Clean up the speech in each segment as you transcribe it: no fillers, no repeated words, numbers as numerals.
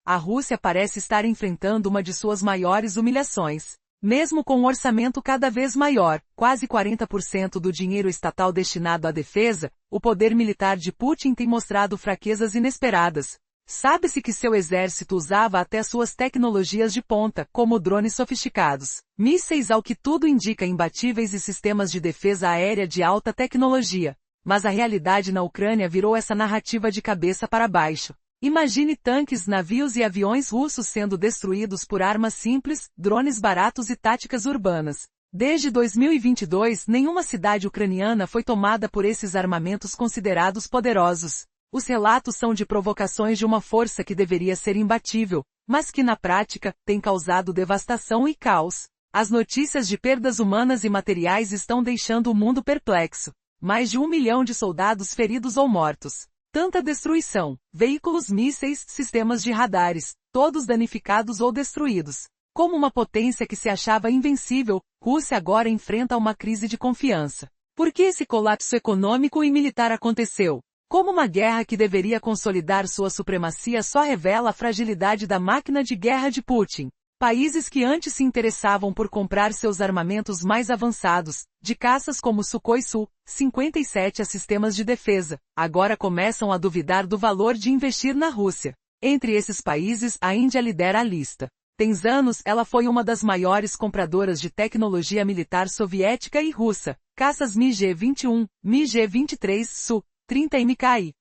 a Rússia parece estar enfrentando uma de suas maiores humilhações. Mesmo com um orçamento cada vez maior, quase 40% do dinheiro estatal destinado à defesa, o poder militar de Putin tem mostrado fraquezas inesperadas. Sabe-se que seu exército usava até suas tecnologias de ponta, como drones sofisticados, mísseis ao que tudo indica imbatíveis e sistemas de defesa aérea de alta tecnologia. Mas a realidade na Ucrânia virou essa narrativa de cabeça para baixo. Imagine tanques, navios e aviões russos sendo destruídos por armas simples, drones baratos e táticas urbanas. Desde 2022, nenhuma cidade ucraniana foi tomada por esses armamentos considerados poderosos. Os relatos são de provocações de uma força que deveria ser imbatível, mas que na prática, tem causado devastação e caos. As notícias de perdas humanas e materiais estão deixando o mundo perplexo. Mais de 1 milhão de soldados feridos ou mortos. Tanta destruição, veículos mísseis, sistemas de radares, todos danificados ou destruídos. Como uma potência que se achava invencível, Rússia agora enfrenta uma crise de confiança. Por que esse colapso econômico e militar aconteceu? Como uma guerra que deveria consolidar sua supremacia só revela a fragilidade da máquina de guerra de Putin. Países que antes se interessavam por comprar seus armamentos mais avançados, de caças como Sukhoi Su-57 a sistemas de defesa, agora começam a duvidar do valor de investir na Rússia. Entre esses países, a Índia lidera a lista. Tem anos, ela foi uma das maiores compradoras de tecnologia militar soviética e russa, caças MiG-21, MiG-23 Su-30 MKI.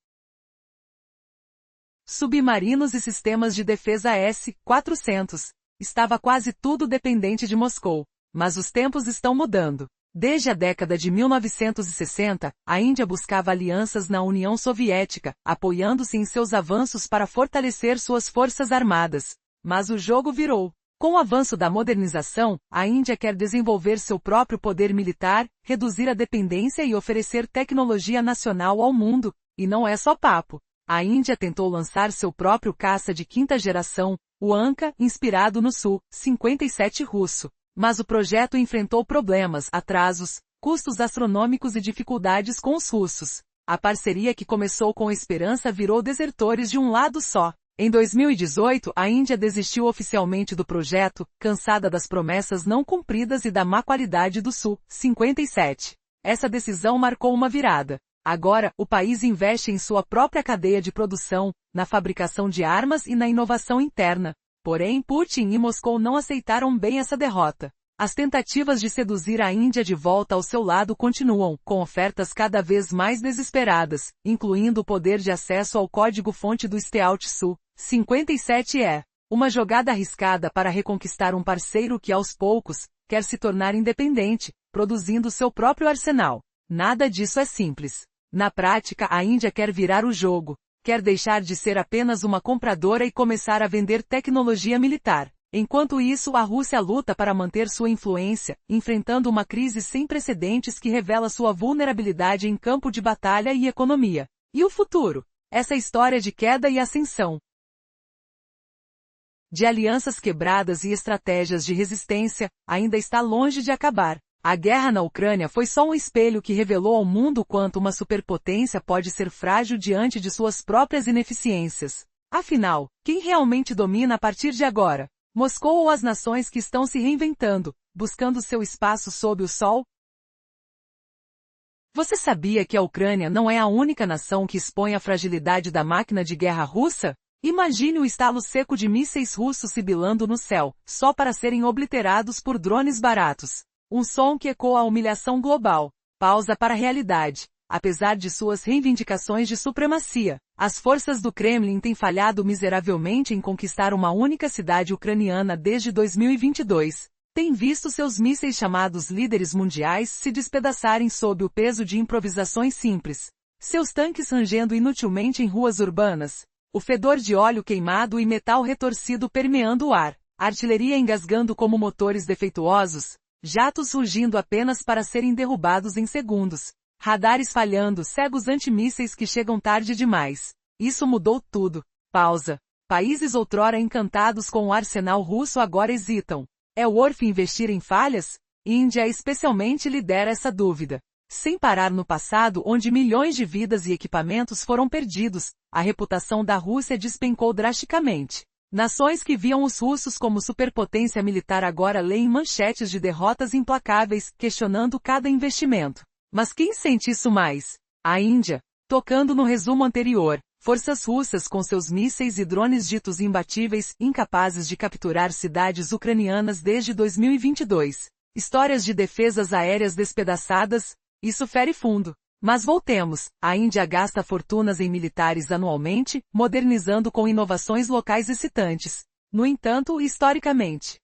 Submarinos e sistemas de defesa S-400. Estava quase tudo dependente de Moscou. Mas os tempos estão mudando. Desde a década de 1960, a Índia buscava alianças na União Soviética, apoiando-se em seus avanços para fortalecer suas forças armadas. Mas o jogo virou. Com o avanço da modernização, a Índia quer desenvolver seu próprio poder militar, reduzir a dependência e oferecer tecnologia nacional ao mundo. E não é só papo. A Índia tentou lançar seu próprio caça de quinta geração, o Anka, inspirado no Su-57 russo. Mas o projeto enfrentou problemas, atrasos, custos astronômicos e dificuldades com os russos. A parceria que começou com esperança virou desertores de um lado só. Em 2018, a Índia desistiu oficialmente do projeto, cansada das promessas não cumpridas e da má qualidade do Su-57. Essa decisão marcou uma virada. Agora, o país investe em sua própria cadeia de produção, na fabricação de armas e na inovação interna. Porém, Putin e Moscou não aceitaram bem essa derrota. As tentativas de seduzir a Índia de volta ao seu lado continuam, com ofertas cada vez mais desesperadas, incluindo o poder de acesso ao código-fonte do Stealth Su-57E. Uma jogada arriscada para reconquistar um parceiro que aos poucos, quer se tornar independente, produzindo seu próprio arsenal. Nada disso é simples. Na prática, a Índia quer virar o jogo. Quer deixar de ser apenas uma compradora e começar a vender tecnologia militar. Enquanto isso, a Rússia luta para manter sua influência, enfrentando uma crise sem precedentes que revela sua vulnerabilidade em campo de batalha e economia. E o futuro? Essa história de queda e ascensão, de alianças quebradas e estratégias de resistência, ainda está longe de acabar. A guerra na Ucrânia foi só um espelho que revelou ao mundo quanto uma superpotência pode ser frágil diante de suas próprias ineficiências. Afinal, quem realmente domina a partir de agora? Moscou ou as nações que estão se reinventando, buscando seu espaço sob o sol? Você sabia que a Ucrânia não é a única nação que expõe a fragilidade da máquina de guerra russa? Imagine o estalo seco de mísseis russos sibilando no céu, só para serem obliterados por drones baratos. Um som que ecoa a humilhação global. Pausa para a realidade. Apesar de suas reivindicações de supremacia, as forças do Kremlin têm falhado miseravelmente em conquistar uma única cidade ucraniana desde 2022. Tem visto seus mísseis chamados líderes mundiais se despedaçarem sob o peso de improvisações simples. Seus tanques rangendo inutilmente em ruas urbanas. O fedor de óleo queimado e metal retorcido permeando o ar. Artilharia engasgando como motores defeituosos. Jatos rugindo apenas para serem derrubados em segundos. Radares falhando, cegos antimísseis que chegam tarde demais. Isso mudou tudo. Pausa. Países outrora encantados com o arsenal russo agora hesitam. É worth investir em falhas? Índia especialmente lidera essa dúvida. Sem parar no passado onde milhões de vidas e equipamentos foram perdidos, a reputação da Rússia despencou drasticamente. Nações que viam os russos como superpotência militar agora leem manchetes de derrotas implacáveis, questionando cada investimento. Mas quem sente isso mais? A Índia. Tocando no resumo anterior, forças russas com seus mísseis e drones ditos imbatíveis, incapazes de capturar cidades ucranianas desde 2022. Histórias de defesas aéreas despedaçadas, isso fere fundo. Mas voltemos, a Índia gasta fortunas em militares anualmente, modernizando com inovações locais excitantes. No entanto, historicamente,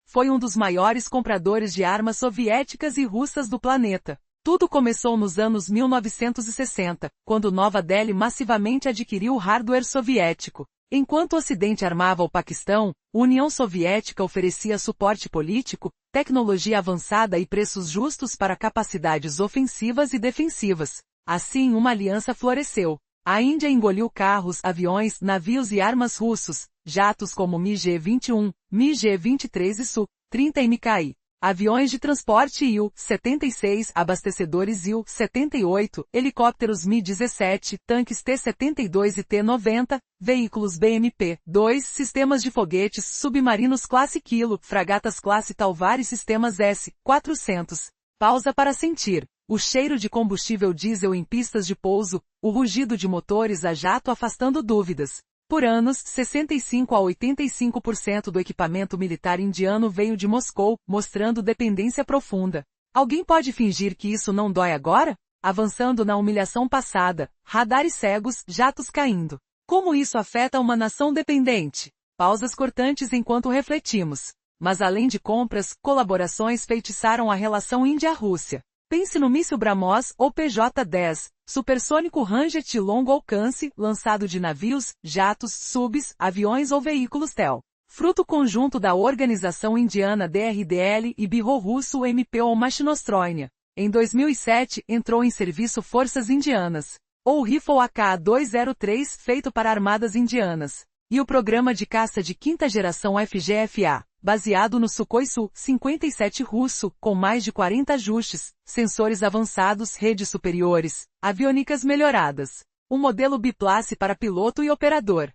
foi um dos maiores compradores de armas soviéticas e russas do planeta. Tudo começou nos anos 1960, quando Nova Delhi massivamente adquiriu hardware soviético. Enquanto o Ocidente armava o Paquistão, a União Soviética oferecia suporte político, tecnologia avançada e preços justos para capacidades ofensivas e defensivas. Assim, uma aliança floresceu. A Índia engoliu carros, aviões, navios e armas russos, jatos como MiG-21, MiG-23 e Su-30 MKI. Aviões de transporte Il-76, abastecedores Il-78, helicópteros Mi-17, tanques T-72 e T-90, veículos BMP-2, sistemas de foguetes, submarinos classe Kilo, fragatas classe Talvar e sistemas S-400. Pausa para sentir. O cheiro de combustível diesel em pistas de pouso, o rugido de motores a jato afastando dúvidas. Por anos, 65 a 85% do equipamento militar indiano veio de Moscou, mostrando dependência profunda. Alguém pode fingir que isso não dói agora? Avançando na humilhação passada, radares cegos, jatos caindo. Como isso afeta uma nação dependente? Pausas cortantes enquanto refletimos. Mas além de compras, colaborações feitiçaram a relação Índia-Rússia. Pense no míssil BrahMos ou PJ-10, supersônico Ranger de longo alcance, lançado de navios, jatos, subs, aviões ou veículos TEL. Fruto conjunto da organização indiana DRDL e birro-russo MPO Machinostроения. Em 2007, entrou em serviço forças indianas. Ou Rifle AK-203 feito para armadas indianas. E o programa de caça de quinta geração FGFA. Baseado no Sukhoi Su-57 russo, com mais de 40 ajustes, sensores avançados, redes superiores, aviônicas melhoradas. Um modelo biplace para piloto e operador.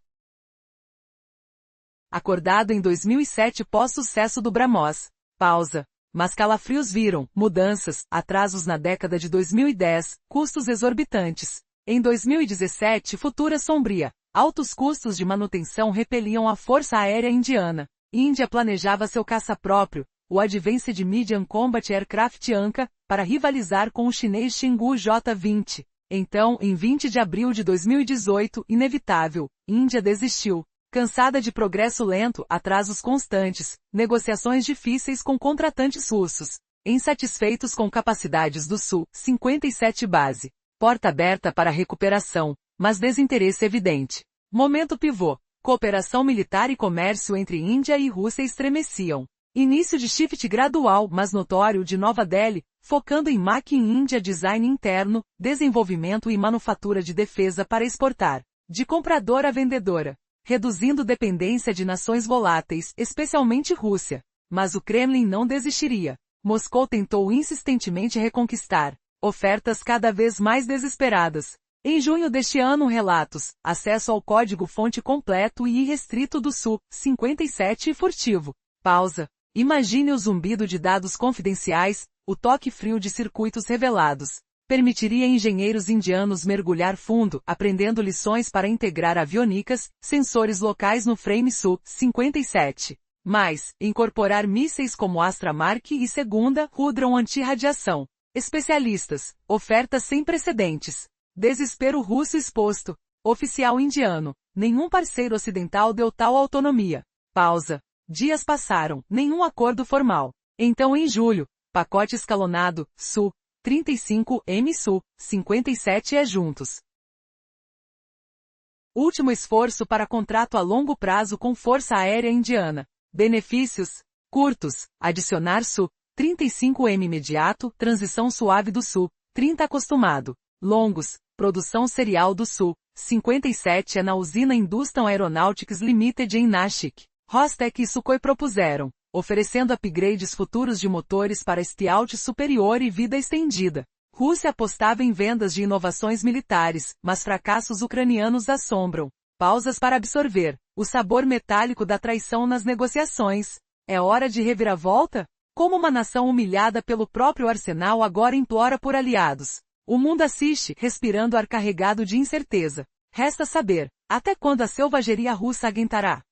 Acordado em 2007 pós-sucesso do BrahMos. Pausa. Mas calafrios viram, mudanças, atrasos na década de 2010, custos exorbitantes. Em 2017 futura sombria. Altos custos de manutenção repeliam a Força Aérea Indiana. Índia planejava seu caça próprio, o Advanced Medium Combat Aircraft ANCA, para rivalizar com o chinês Chengdu J-20. Então, em 20 de abril de 2018, inevitável, Índia desistiu. Cansada de progresso lento, atrasos constantes, negociações difíceis com contratantes russos. Insatisfeitos com capacidades do Su-57 base. Porta aberta para recuperação, mas desinteresse evidente. Momento pivô. Cooperação militar e comércio entre Índia e Rússia estremeciam. Início de shift gradual, mas notório de Nova Delhi, focando em Make in India design interno, desenvolvimento e manufatura de defesa para exportar. De compradora a vendedora. Reduzindo dependência de nações voláteis, especialmente Rússia. Mas o Kremlin não desistiria. Moscou tentou insistentemente reconquistar. Ofertas cada vez mais desesperadas. Em junho deste ano relatos, acesso ao código-fonte completo e irrestrito do Su-57 e furtivo. Pausa. Imagine o zumbido de dados confidenciais, o toque frio de circuitos revelados. Permitiria engenheiros indianos mergulhar fundo, aprendendo lições para integrar avionicas, sensores locais no frame Su-57. Mais, incorporar mísseis como Astra Mark e segunda Rudron anti-radiação. Especialistas, ofertas sem precedentes. Desespero russo exposto. Oficial indiano. Nenhum parceiro ocidental deu tal autonomia. Pausa. Dias passaram, nenhum acordo formal. Então em julho, pacote escalonado, Su-35M Su-57 juntos. Último esforço para contrato a longo prazo com Força Aérea Indiana. Benefícios. Curtos. Adicionar Su-35M imediato, transição suave do Su-30 acostumado. Longos. Produção serial do Su-57 na usina Hindustan Aeronautics Limited em Nashik. Rostec e Sukhoi propuseram, oferecendo upgrades futuros de motores para stay-out superior e vida estendida. Rússia apostava em vendas de inovações militares, mas fracassos ucranianos assombram. Pausas para absorver o sabor metálico da traição nas negociações. É hora de reviravolta? Como uma nação humilhada pelo próprio arsenal agora implora por aliados. O mundo assiste, respirando ar carregado de incerteza. Resta saber, até quando a selvageria russa aguentará?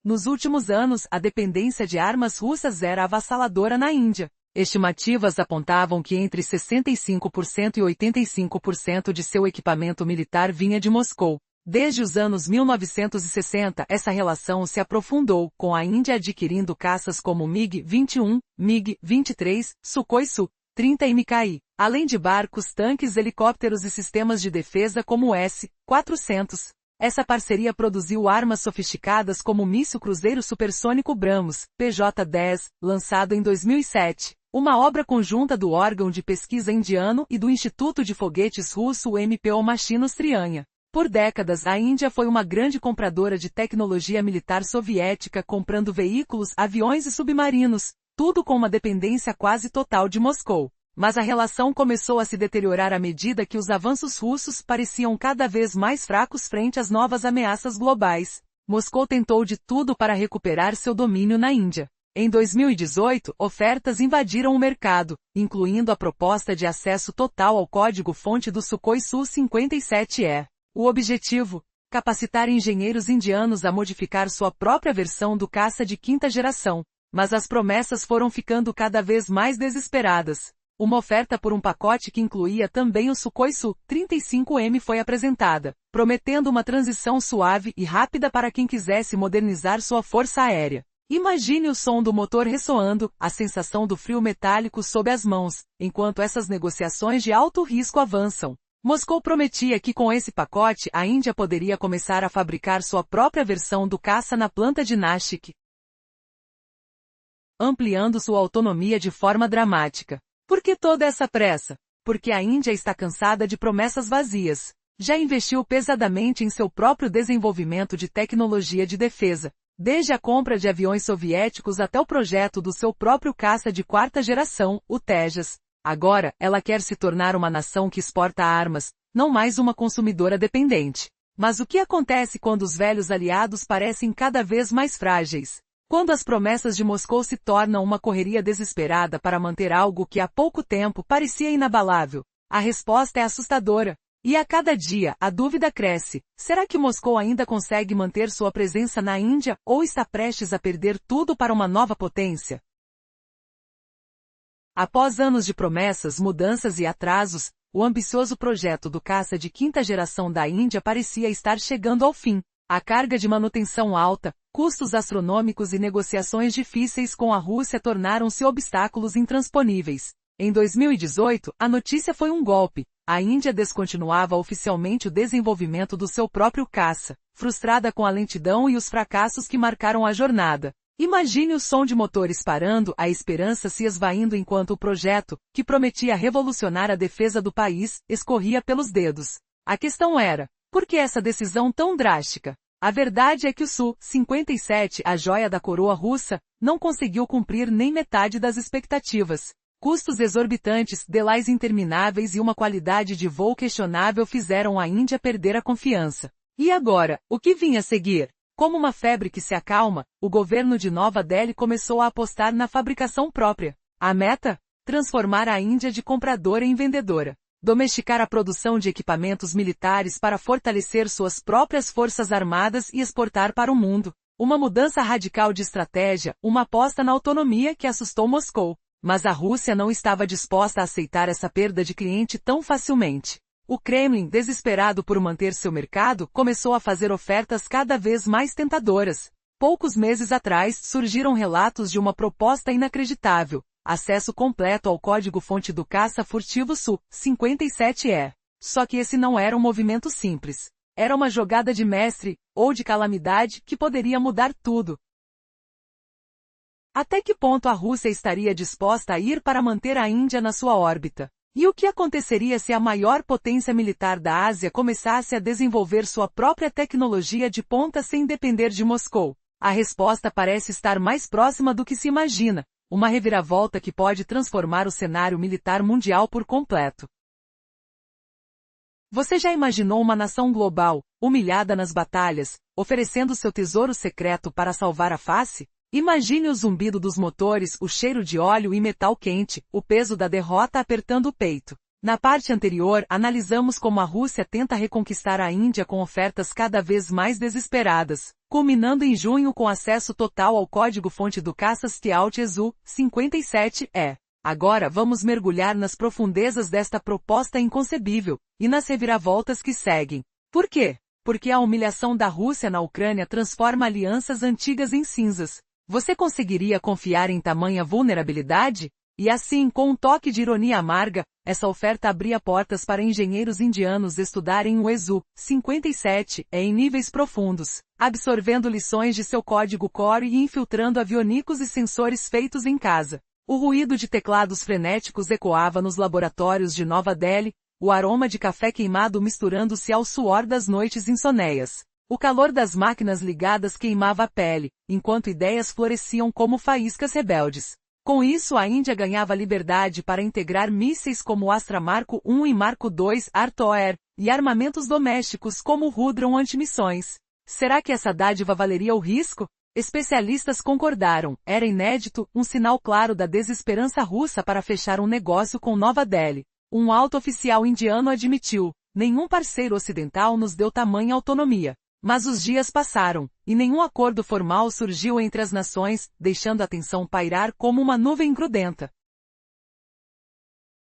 Nos últimos anos, a dependência de armas russas era avassaladora na Índia. Estimativas apontavam que entre 65% e 85% de seu equipamento militar vinha de Moscou. Desde os anos 1960, essa relação se aprofundou, com a Índia adquirindo caças como MiG-21, MiG-23, Sukhoi Su-30 e Mikahi, além de barcos, tanques, helicópteros e sistemas de defesa como o S-400. Essa parceria produziu armas sofisticadas como o míssil cruzeiro supersônico BrahMos, PJ-10, lançado em 2007. Uma obra conjunta do órgão de pesquisa indiano e do Instituto de Foguetes russo MPO Machinostrianya. Por décadas, a Índia foi uma grande compradora de tecnologia militar soviética, comprando veículos, aviões e submarinos, tudo com uma dependência quase total de Moscou. Mas a relação começou a se deteriorar à medida que os avanços russos pareciam cada vez mais fracos frente às novas ameaças globais. Moscou tentou de tudo para recuperar seu domínio na Índia. Em 2018, ofertas invadiram o mercado, incluindo a proposta de acesso total ao código-fonte do Sukhoi Su-57E. O objetivo? Capacitar engenheiros indianos a modificar sua própria versão do caça de quinta geração. Mas as promessas foram ficando cada vez mais desesperadas. Uma oferta por um pacote que incluía também o Sukhoi Su-35M foi apresentada, prometendo uma transição suave e rápida para quem quisesse modernizar sua força aérea. Imagine o som do motor ressoando, a sensação do frio metálico sob as mãos, enquanto essas negociações de alto risco avançam. Moscou prometia que com esse pacote a Índia poderia começar a fabricar sua própria versão do caça na planta de Nashik, ampliando sua autonomia de forma dramática. Por que toda essa pressa? Porque a Índia está cansada de promessas vazias. Já investiu pesadamente em seu próprio desenvolvimento de tecnologia de defesa. Desde a compra de aviões soviéticos até o projeto do seu próprio caça de quarta geração, o Tejas. Agora, ela quer se tornar uma nação que exporta armas, não mais uma consumidora dependente. Mas o que acontece quando os velhos aliados parecem cada vez mais frágeis? Quando as promessas de Moscou se tornam uma correria desesperada para manter algo que há pouco tempo parecia inabalável? A resposta é assustadora. E a cada dia, a dúvida cresce. Será que Moscou ainda consegue manter sua presença na Índia, ou está prestes a perder tudo para uma nova potência? Após anos de promessas, mudanças e atrasos, o ambicioso projeto do caça de quinta geração da Índia parecia estar chegando ao fim. A carga de manutenção alta, custos astronômicos e negociações difíceis com a Rússia tornaram-se obstáculos intransponíveis. Em 2018, a notícia foi um golpe. A Índia descontinuava oficialmente o desenvolvimento do seu próprio caça, frustrada com a lentidão e os fracassos que marcaram a jornada. Imagine o som de motores parando, a esperança se esvaindo enquanto o projeto, que prometia revolucionar a defesa do país, escorria pelos dedos. A questão era, por que essa decisão tão drástica? A verdade é que o Su-57, a joia da coroa russa, não conseguiu cumprir nem metade das expectativas. Custos exorbitantes, delays intermináveis e uma qualidade de voo questionável fizeram a Índia perder a confiança. E agora, o que vinha a seguir? Como uma febre que se acalma, o governo de Nova Delhi começou a apostar na fabricação própria. A meta? Transformar a Índia de compradora em vendedora. Domesticar a produção de equipamentos militares para fortalecer suas próprias forças armadas e exportar para o mundo. Uma mudança radical de estratégia, uma aposta na autonomia que assustou Moscou. Mas a Rússia não estava disposta a aceitar essa perda de cliente tão facilmente. O Kremlin, desesperado por manter seu mercado, começou a fazer ofertas cada vez mais tentadoras. Poucos meses atrás, surgiram relatos de uma proposta inacreditável: acesso completo ao código-fonte do caça furtivo Su-57E. Só que esse não era um movimento simples. Era uma jogada de mestre, ou de calamidade, que poderia mudar tudo. Até que ponto a Rússia estaria disposta a ir para manter a Índia na sua órbita? E o que aconteceria se a maior potência militar da Ásia começasse a desenvolver sua própria tecnologia de ponta sem depender de Moscou? A resposta parece estar mais próxima do que se imagina, uma reviravolta que pode transformar o cenário militar mundial por completo. Você já imaginou uma nação global, humilhada nas batalhas, oferecendo seu tesouro secreto para salvar a face? Imagine o zumbido dos motores, o cheiro de óleo e metal quente, o peso da derrota apertando o peito. Na parte anterior, analisamos como a Rússia tenta reconquistar a Índia com ofertas cada vez mais desesperadas, culminando em junho com acesso total ao código-fonte do caça Stealth Su-57E. Agora vamos mergulhar nas profundezas desta proposta inconcebível, e nas reviravoltas que seguem. Por quê? Porque a humilhação da Rússia na Ucrânia transforma alianças antigas em cinzas. Você conseguiria confiar em tamanha vulnerabilidade? E assim, com um toque de ironia amarga, essa oferta abria portas para engenheiros indianos estudarem o Su-57 em níveis profundos, absorvendo lições de seu código Core e infiltrando avionicos e sensores feitos em casa. O ruído de teclados frenéticos ecoava nos laboratórios de Nova Delhi, o aroma de café queimado misturando-se ao suor das noites insonéias. O calor das máquinas ligadas queimava a pele, enquanto ideias floresciam como faíscas rebeldes. Com isso a Índia ganhava liberdade para integrar mísseis como o Astra Marco I e Marco II Artoer, e armamentos domésticos como o Rudron antimissões. Será que essa dádiva valeria o risco? Especialistas concordaram, era inédito, um sinal claro da desesperança russa para fechar um negócio com Nova Delhi. Um alto oficial indiano admitiu, nenhum parceiro ocidental nos deu tamanha autonomia. Mas os dias passaram, e nenhum acordo formal surgiu entre as nações, deixando a tensão pairar como uma nuvem grudenta.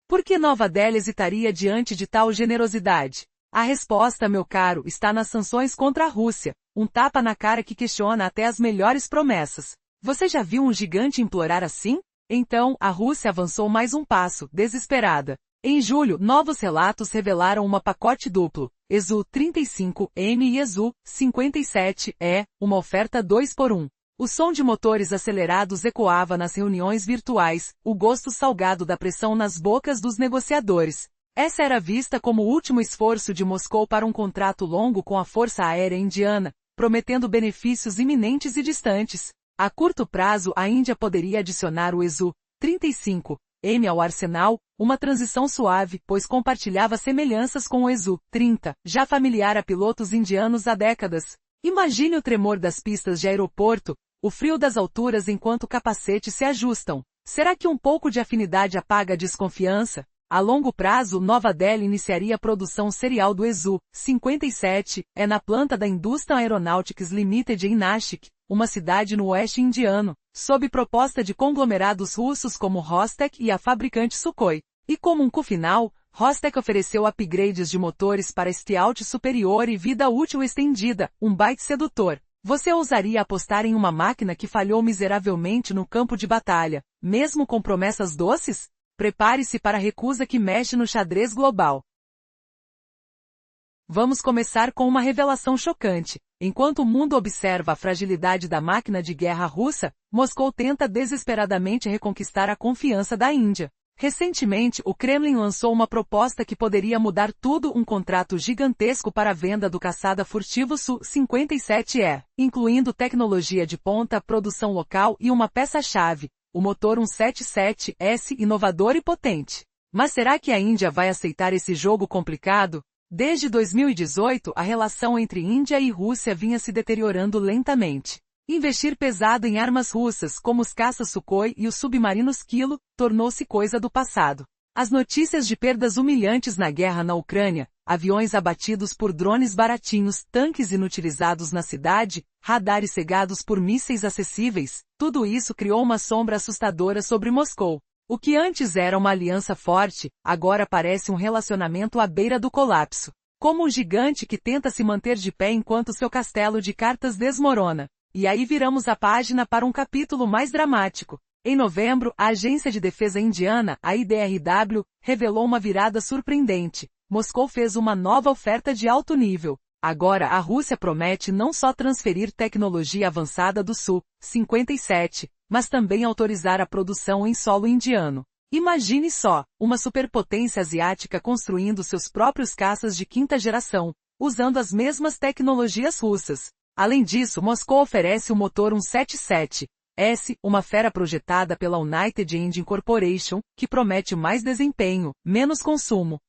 Por que Nova Delhi hesitaria diante de tal generosidade? A resposta, meu caro, está nas sanções contra a Rússia, um tapa na cara que questiona até as melhores promessas. Você já viu um gigante implorar assim? Então, a Rússia avançou mais um passo, desesperada. Em julho, novos relatos revelaram uma pacote duplo, Su-35M e Su-57E, uma oferta 2 por 1. O som de motores acelerados ecoava nas reuniões virtuais, o gosto salgado da pressão nas bocas dos negociadores. Essa era vista como o último esforço de Moscou para um contrato longo com a Força Aérea Indiana, prometendo benefícios iminentes e distantes. A curto prazo, a Índia poderia adicionar o Su-35M ao arsenal, uma transição suave, pois compartilhava semelhanças com o Su-30, já familiar a pilotos indianos há décadas. Imagine o tremor das pistas de aeroporto, o frio das alturas enquanto capacetes se ajustam. Será que um pouco de afinidade apaga a desconfiança? A longo prazo, Nova Delhi iniciaria a produção serial do Su-57, na planta da Hindustan Aeronautics Limited em Nashik, uma cidade no oeste indiano, sob proposta de conglomerados russos como Rostec e a fabricante Sukhoi. E como um cu final, Rostec ofereceu upgrades de motores para Stealth superior e vida útil estendida, um baita sedutor. Você ousaria apostar em uma máquina que falhou miseravelmente no campo de batalha, mesmo com promessas doces? Prepare-se para a recusa que mexe no xadrez global. Vamos começar com uma revelação chocante. Enquanto o mundo observa a fragilidade da máquina de guerra russa, Moscou tenta desesperadamente reconquistar a confiança da Índia. Recentemente, o Kremlin lançou uma proposta que poderia mudar tudo, um contrato gigantesco para a venda do caçada furtivo Su-57E, incluindo tecnologia de ponta, produção local e uma peça-chave, o motor 177S inovador e potente. Mas será que a Índia vai aceitar esse jogo complicado? Desde 2018, a relação entre Índia e Rússia vinha se deteriorando lentamente. Investir pesado em armas russas, como os caças Sukhoi e os submarinos Kilo, tornou-se coisa do passado. As notícias de perdas humilhantes na guerra na Ucrânia, aviões abatidos por drones baratinhos, tanques inutilizados na cidade, radares cegados por mísseis acessíveis, tudo isso criou uma sombra assustadora sobre Moscou. O que antes era uma aliança forte, agora parece um relacionamento à beira do colapso. Como um gigante que tenta se manter de pé enquanto seu castelo de cartas desmorona. E aí viramos a página para um capítulo mais dramático. Em novembro, a Agência de Defesa Indiana, a IDRW, revelou uma virada surpreendente. Moscou fez uma nova oferta de alto nível. Agora a Rússia promete não só transferir tecnologia avançada do Su-57, mas também autorizar a produção em solo indiano. Imagine só, uma superpotência asiática construindo seus próprios caças de quinta geração, usando as mesmas tecnologias russas. Além disso, Moscou oferece o motor 177S, uma fera projetada pela United Engine Corporation, que promete mais desempenho, menos consumo,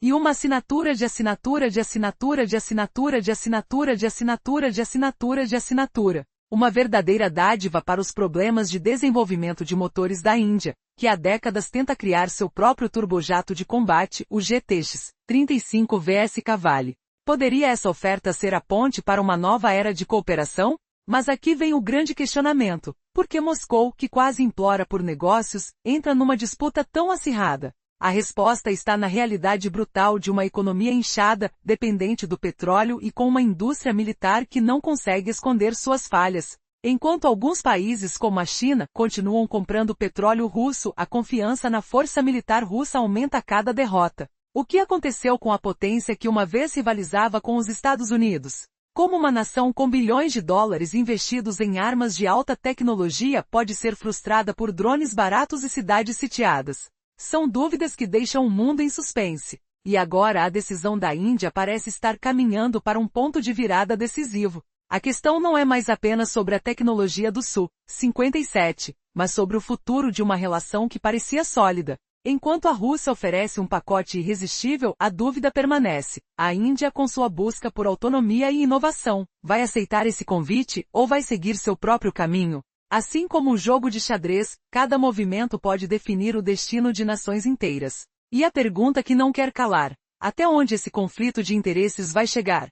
E uma assinatura de assinatura de assinatura de assinatura de assinatura de assinatura de assinatura de assinatura. Uma verdadeira dádiva para os problemas de desenvolvimento de motores da Índia, que há décadas tenta criar seu próprio turbojato de combate, o GTX-35 vs Cavalli. Poderia essa oferta ser a ponte para uma nova era de cooperação? Mas aqui vem o grande questionamento. Por que Moscou, que quase implora por negócios, entra numa disputa tão acirrada? A resposta está na realidade brutal de uma economia inchada, dependente do petróleo e com uma indústria militar que não consegue esconder suas falhas. Enquanto alguns países como a China continuam comprando petróleo russo, a confiança na força militar russa aumenta a cada derrota. O que aconteceu com a potência que uma vez rivalizava com os Estados Unidos? Como uma nação com bilhões de dólares investidos em armas de alta tecnologia pode ser frustrada por drones baratos e cidades sitiadas? São dúvidas que deixam o mundo em suspense. E agora a decisão da Índia parece estar caminhando para um ponto de virada decisivo. A questão não é mais apenas sobre a tecnologia do Su-57, mas sobre o futuro de uma relação que parecia sólida. Enquanto a Rússia oferece um pacote irresistível, a dúvida permanece. A Índia, com sua busca por autonomia e inovação, vai aceitar esse convite ou vai seguir seu próprio caminho? Assim como o jogo de xadrez, cada movimento pode definir o destino de nações inteiras. E a pergunta que não quer calar: até onde esse conflito de interesses vai chegar?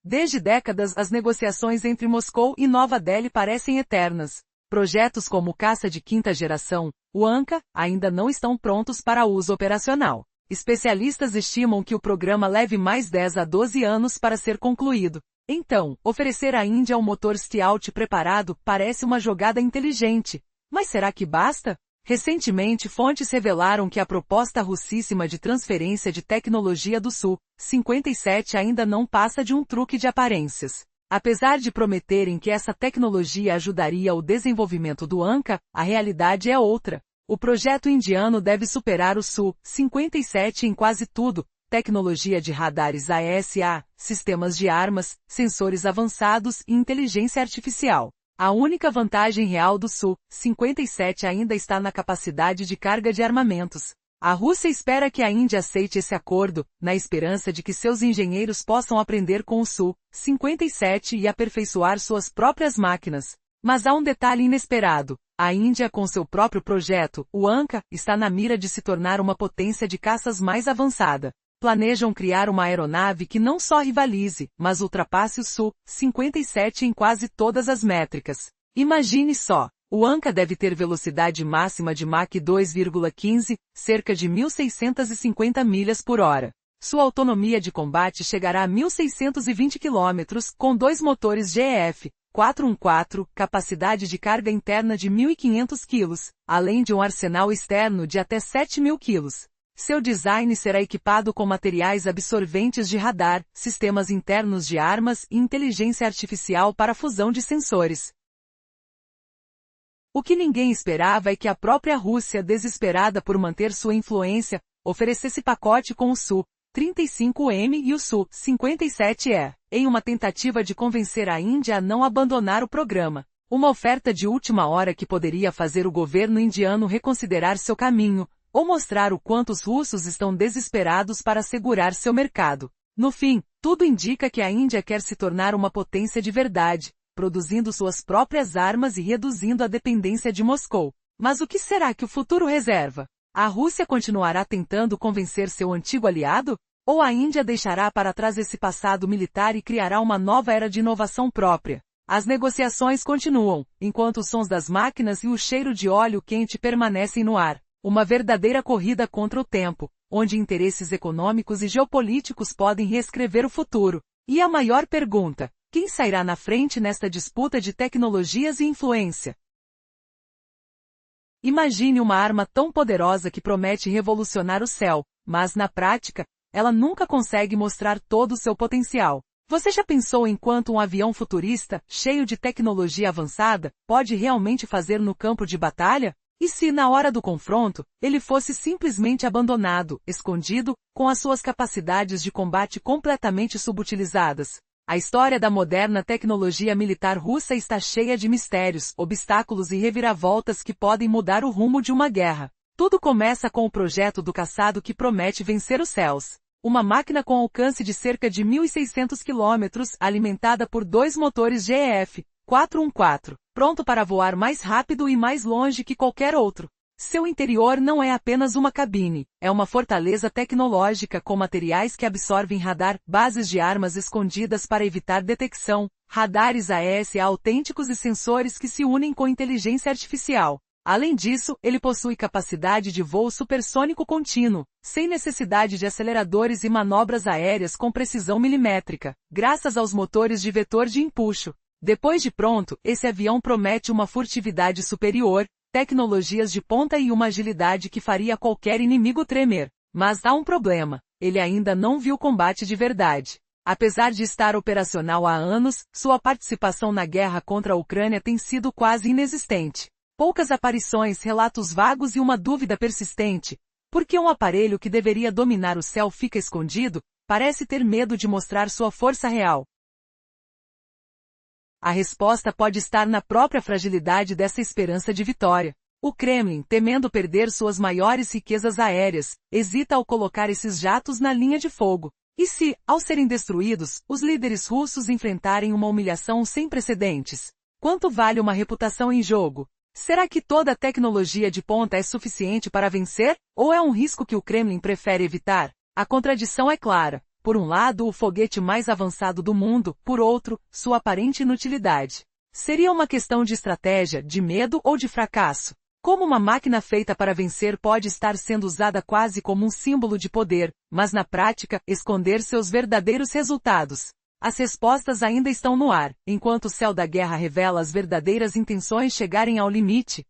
Desde décadas, as negociações entre Moscou e Nova Delhi parecem eternas. Projetos como o caça de quinta geração, o Anka, ainda não estão prontos para uso operacional. Especialistas estimam que o programa leve mais 10 a 12 anos para ser concluído. Então, oferecer à Índia um motor Stealth preparado parece uma jogada inteligente. Mas será que basta? Recentemente fontes revelaram que a proposta russíssima de transferência de tecnologia do Su-57 ainda não passa de um truque de aparências. Apesar de prometerem que essa tecnologia ajudaria o desenvolvimento do Anka, a realidade é outra. O projeto indiano deve superar o Su-57 em quase tudo: tecnologia de radares AESA, sistemas de armas, sensores avançados e inteligência artificial. A única vantagem real do Su-57 ainda está na capacidade de carga de armamentos. A Rússia espera que a Índia aceite esse acordo, na esperança de que seus engenheiros possam aprender com o Su-57 e aperfeiçoar suas próprias máquinas. Mas há um detalhe inesperado. A Índia, com seu próprio projeto, o Anka, está na mira de se tornar uma potência de caças mais avançada. Planejam criar uma aeronave que não só rivalize, mas ultrapasse o Su-57 em quase todas as métricas. Imagine só. O Anka deve ter velocidade máxima de Mach 2,15, cerca de 1.650 milhas por hora. Sua autonomia de combate chegará a 1.620 km, com 2 motores GEF 414, capacidade de carga interna de 1.500 kg, além de um arsenal externo de até 7.000 kg. Seu design será equipado com materiais absorventes de radar, sistemas internos de armas e inteligência artificial para fusão de sensores. O que ninguém esperava é que a própria Rússia, desesperada por manter sua influência, oferecesse pacote com o Su-35M e o Su-57E, em uma tentativa de convencer a Índia a não abandonar o programa. Uma oferta de última hora que poderia fazer o governo indiano reconsiderar seu caminho, ou mostrar o quanto os russos estão desesperados para assegurar seu mercado. No fim, tudo indica que a Índia quer se tornar uma potência de verdade, produzindo suas próprias armas e reduzindo a dependência de Moscou. Mas o que será que o futuro reserva? A Rússia continuará tentando convencer seu antigo aliado? Ou a Índia deixará para trás esse passado militar e criará uma nova era de inovação própria? As negociações continuam, enquanto os sons das máquinas e o cheiro de óleo quente permanecem no ar. Uma verdadeira corrida contra o tempo, onde interesses econômicos e geopolíticos podem reescrever o futuro. E a maior pergunta: quem sairá na frente nesta disputa de tecnologias e influência? Imagine uma arma tão poderosa que promete revolucionar o céu, mas na prática, ela nunca consegue mostrar todo o seu potencial. Você já pensou em quanto um avião futurista, cheio de tecnologia avançada, pode realmente fazer no campo de batalha? E se, na hora do confronto, ele fosse simplesmente abandonado, escondido, com as suas capacidades de combate completamente subutilizadas? A história da moderna tecnologia militar russa está cheia de mistérios, obstáculos e reviravoltas que podem mudar o rumo de uma guerra. Tudo começa com o projeto do caçado que promete vencer os céus. Uma máquina com alcance de cerca de 1.600 km, alimentada por 2 motores GEF 414, pronto para voar mais rápido e mais longe que qualquer outro. Seu interior não é apenas uma cabine, é uma fortaleza tecnológica com materiais que absorvem radar, bases de armas escondidas para evitar detecção, radares AES autênticos e sensores que se unem com inteligência artificial. Além disso, ele possui capacidade de voo supersônico contínuo, sem necessidade de aceleradores e manobras aéreas com precisão milimétrica, graças aos motores de vetor de empuxo. Depois de pronto, esse avião promete uma furtividade superior, tecnologias de ponta e uma agilidade que faria qualquer inimigo tremer. Mas há um problema. Ele ainda não viu combate de verdade. Apesar de estar operacional há anos, sua participação na guerra contra a Ucrânia tem sido quase inexistente. Poucas aparições, relatos vagos e uma dúvida persistente. Por que um aparelho que deveria dominar o céu fica escondido? Parece ter medo de mostrar sua força real. A resposta pode estar na própria fragilidade dessa esperança de vitória. O Kremlin, temendo perder suas maiores riquezas aéreas, hesita ao colocar esses jatos na linha de fogo. E se, ao serem destruídos, os líderes russos enfrentarem uma humilhação sem precedentes? Quanto vale uma reputação em jogo? Será que toda a tecnologia de ponta é suficiente para vencer? Ou é um risco que o Kremlin prefere evitar? A contradição é clara. Por um lado, o foguete mais avançado do mundo, por outro, sua aparente inutilidade. Seria uma questão de estratégia, de medo ou de fracasso? Como uma máquina feita para vencer pode estar sendo usada quase como um símbolo de poder, mas na prática, esconder seus verdadeiros resultados? As respostas ainda estão no ar, enquanto o céu da guerra revela as verdadeiras intenções chegarem ao limite.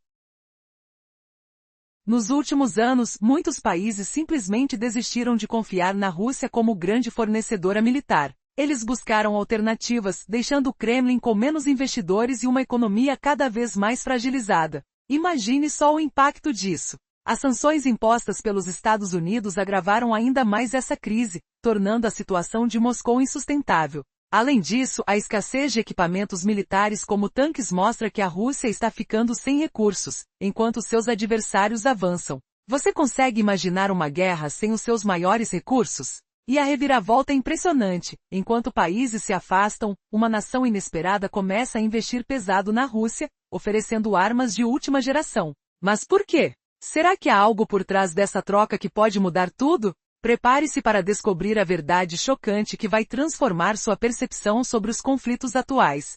Nos últimos anos, muitos países simplesmente desistiram de confiar na Rússia como grande fornecedora militar. Eles buscaram alternativas, deixando o Kremlin com menos investidores e uma economia cada vez mais fragilizada. Imagine só o impacto disso. As sanções impostas pelos Estados Unidos agravaram ainda mais essa crise, tornando a situação de Moscou insustentável. Além disso, a escassez de equipamentos militares como tanques mostra que a Rússia está ficando sem recursos, enquanto seus adversários avançam. Você consegue imaginar uma guerra sem os seus maiores recursos? E a reviravolta é impressionante. Enquanto países se afastam, uma nação inesperada começa a investir pesado na Rússia, oferecendo armas de última geração. Mas por quê? Será que há algo por trás dessa troca que pode mudar tudo? Prepare-se para descobrir a verdade chocante que vai transformar sua percepção sobre os conflitos atuais.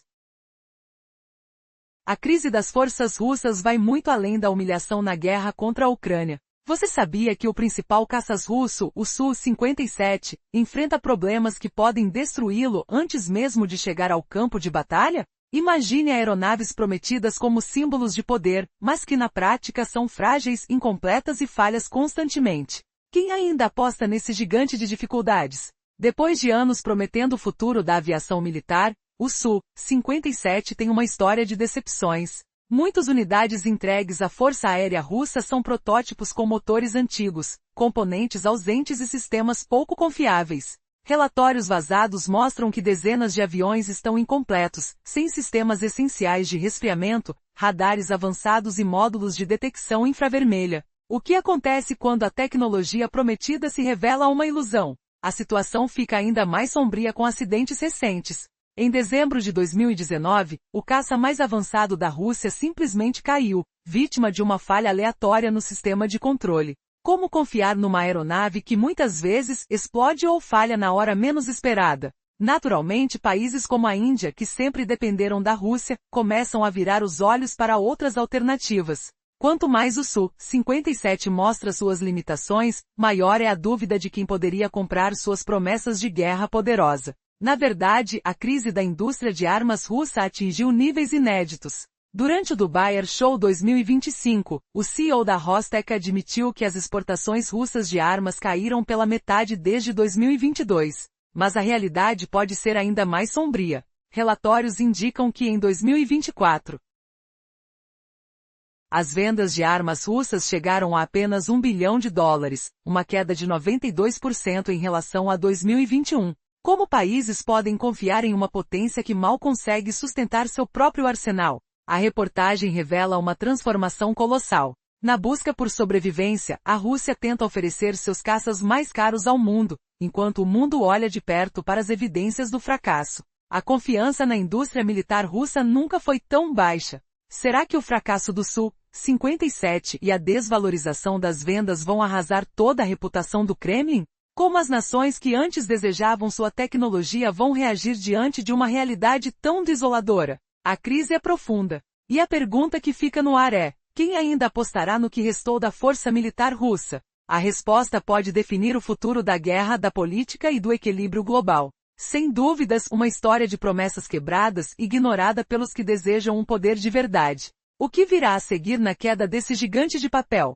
A crise das forças russas vai muito além da humilhação na guerra contra a Ucrânia. Você sabia que o principal caças russo, o Su-57, enfrenta problemas que podem destruí-lo antes mesmo de chegar ao campo de batalha? Imagine aeronaves prometidas como símbolos de poder, mas que na prática são frágeis, incompletas e falhas constantemente. Quem ainda aposta nesse gigante de dificuldades? Depois de anos prometendo o futuro da aviação militar, o Su-57 tem uma história de decepções. Muitas unidades entregues à Força Aérea Russa são protótipos com motores antigos, componentes ausentes e sistemas pouco confiáveis. Relatórios vazados mostram que dezenas de aviões estão incompletos, sem sistemas essenciais de resfriamento, radares avançados e módulos de detecção infravermelha. O que acontece quando a tecnologia prometida se revela uma ilusão? A situação fica ainda mais sombria com acidentes recentes. Em dezembro de 2019, o caça mais avançado da Rússia simplesmente caiu, vítima de uma falha aleatória no sistema de controle. Como confiar numa aeronave que muitas vezes explode ou falha na hora menos esperada? Naturalmente, países como a Índia, que sempre dependeram da Rússia, começam a virar os olhos para outras alternativas. Quanto mais o Su-57 mostra suas limitações, maior é a dúvida de quem poderia comprar suas promessas de guerra poderosa. Na verdade, a crise da indústria de armas russa atingiu níveis inéditos. Durante o Dubai Air Show 2025, o CEO da Rostec admitiu que as exportações russas de armas caíram pela metade desde 2022. Mas a realidade pode ser ainda mais sombria. Relatórios indicam que em 2024, as vendas de armas russas chegaram a apenas US$ 1 bilhão, uma queda de 92% em relação a 2021. Como países podem confiar em uma potência que mal consegue sustentar seu próprio arsenal? A reportagem revela uma transformação colossal. Na busca por sobrevivência, a Rússia tenta oferecer seus caças mais caros ao mundo, enquanto o mundo olha de perto para as evidências do fracasso. A confiança na indústria militar russa nunca foi tão baixa. Será que o fracasso do Su-57 e a desvalorização das vendas vão arrasar toda a reputação do Kremlin? Como as nações que antes desejavam sua tecnologia vão reagir diante de uma realidade tão desoladora? A crise é profunda. E a pergunta que fica no ar é: quem ainda apostará no que restou da força militar russa? A resposta pode definir o futuro da guerra, da política e do equilíbrio global. Sem dúvidas, uma história de promessas quebradas, ignorada pelos que desejam um poder de verdade. O que virá a seguir na queda desse gigante de papel?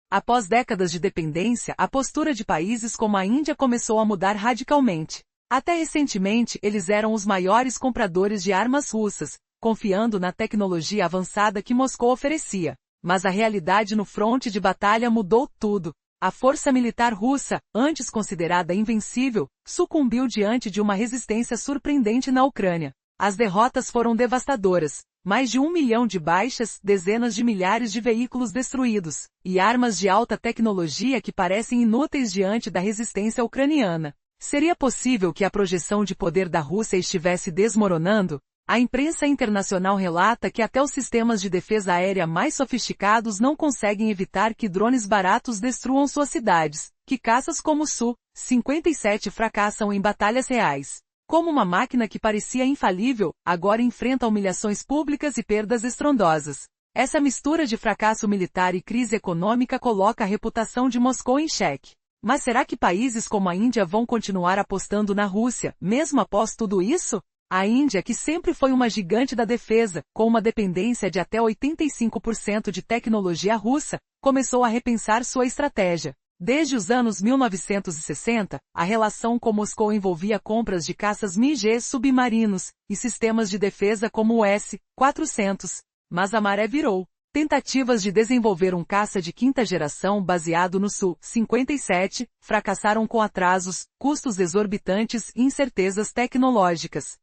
Após décadas de dependência, a postura de países como a Índia começou a mudar radicalmente. Até recentemente, eles eram os maiores compradores de armas russas, confiando na tecnologia avançada que Moscou oferecia. Mas a realidade no fronte de batalha mudou tudo. A força militar russa, antes considerada invencível, sucumbiu diante de uma resistência surpreendente na Ucrânia. As derrotas foram devastadoras. Mais de 1 milhão de baixas, dezenas de milhares de veículos destruídos, e armas de alta tecnologia que parecem inúteis diante da resistência ucraniana. Seria possível que a projeção de poder da Rússia estivesse desmoronando? A imprensa internacional relata que até os sistemas de defesa aérea mais sofisticados não conseguem evitar que drones baratos destruam suas cidades, que caças como o Su-57 fracassam em batalhas reais. Como uma máquina que parecia infalível, agora enfrenta humilhações públicas e perdas estrondosas. Essa mistura de fracasso militar e crise econômica coloca a reputação de Moscou em xeque. Mas será que países como a Índia vão continuar apostando na Rússia, mesmo após tudo isso? A Índia, que sempre foi uma gigante da defesa, com uma dependência de até 85% de tecnologia russa, começou a repensar sua estratégia. Desde os anos 1960, a relação com Moscou envolvia compras de caças MiG submarinos e sistemas de defesa como o S-400. Mas a maré virou. Tentativas de desenvolver um caça de quinta geração baseado no Su-57 fracassaram com atrasos, custos exorbitantes e incertezas tecnológicas.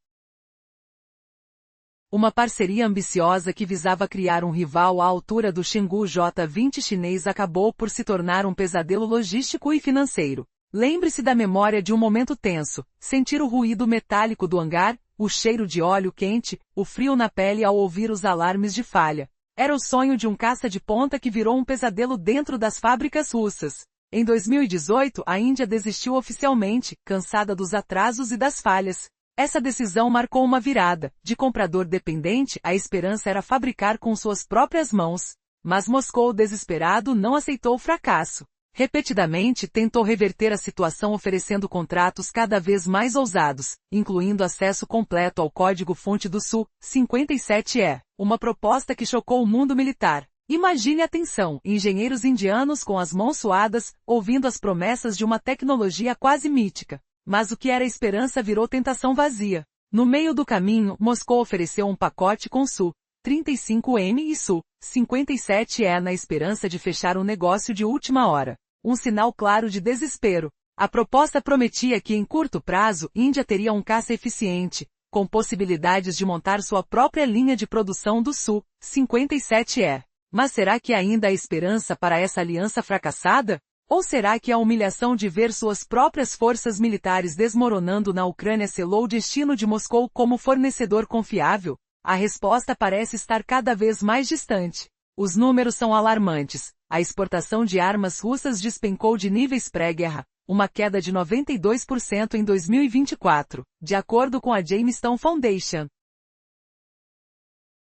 Uma parceria ambiciosa que visava criar um rival à altura do Chang'e J-20 chinês acabou por se tornar um pesadelo logístico e financeiro. Lembre-se da memória de um momento tenso, sentir o ruído metálico do hangar, o cheiro de óleo quente, o frio na pele ao ouvir os alarmes de falha. Era o sonho de um caça de ponta que virou um pesadelo dentro das fábricas russas. Em 2018, a Índia desistiu oficialmente, cansada dos atrasos e das falhas. Essa decisão marcou uma virada. De comprador dependente, a esperança era fabricar com suas próprias mãos. Mas Moscou, desesperado, não aceitou o fracasso. Repetidamente tentou reverter a situação oferecendo contratos cada vez mais ousados, incluindo acesso completo ao código-fonte do Su-57E, uma proposta que chocou o mundo militar. Imagine a tensão, engenheiros indianos com as mãos suadas, ouvindo as promessas de uma tecnologia quase mítica. Mas o que era esperança virou tentação vazia. No meio do caminho, Moscou ofereceu um pacote com Su-35M e Su-57E na esperança de fechar um negócio de última hora. Um sinal claro de desespero. A proposta prometia que em curto prazo, Índia teria um caça eficiente, com possibilidades de montar sua própria linha de produção do Su-57E. Mas será que ainda há esperança para essa aliança fracassada? Ou será que a humilhação de ver suas próprias forças militares desmoronando na Ucrânia selou o destino de Moscou como fornecedor confiável? A resposta parece estar cada vez mais distante. Os números são alarmantes. A exportação de armas russas despencou de níveis pré-guerra, uma queda de 92% em 2024, de acordo com a Jamestown Foundation.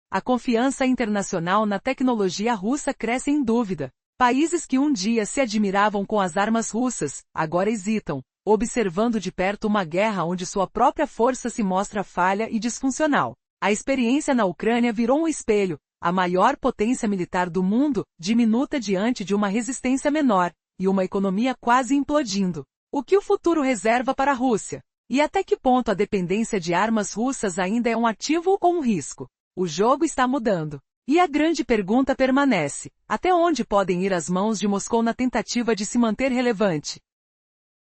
A confiança internacional na tecnologia russa cresce em dúvida. Países que um dia se admiravam com as armas russas, agora hesitam, observando de perto uma guerra onde sua própria força se mostra falha e disfuncional. A experiência na Ucrânia virou um espelho, a maior potência militar do mundo, diminuta diante de uma resistência menor, e uma economia quase implodindo. O que o futuro reserva para a Rússia? E até que ponto a dependência de armas russas ainda é um ativo ou um risco? O jogo está mudando. E a grande pergunta permanece: até onde podem ir as mãos de Moscou na tentativa de se manter relevante?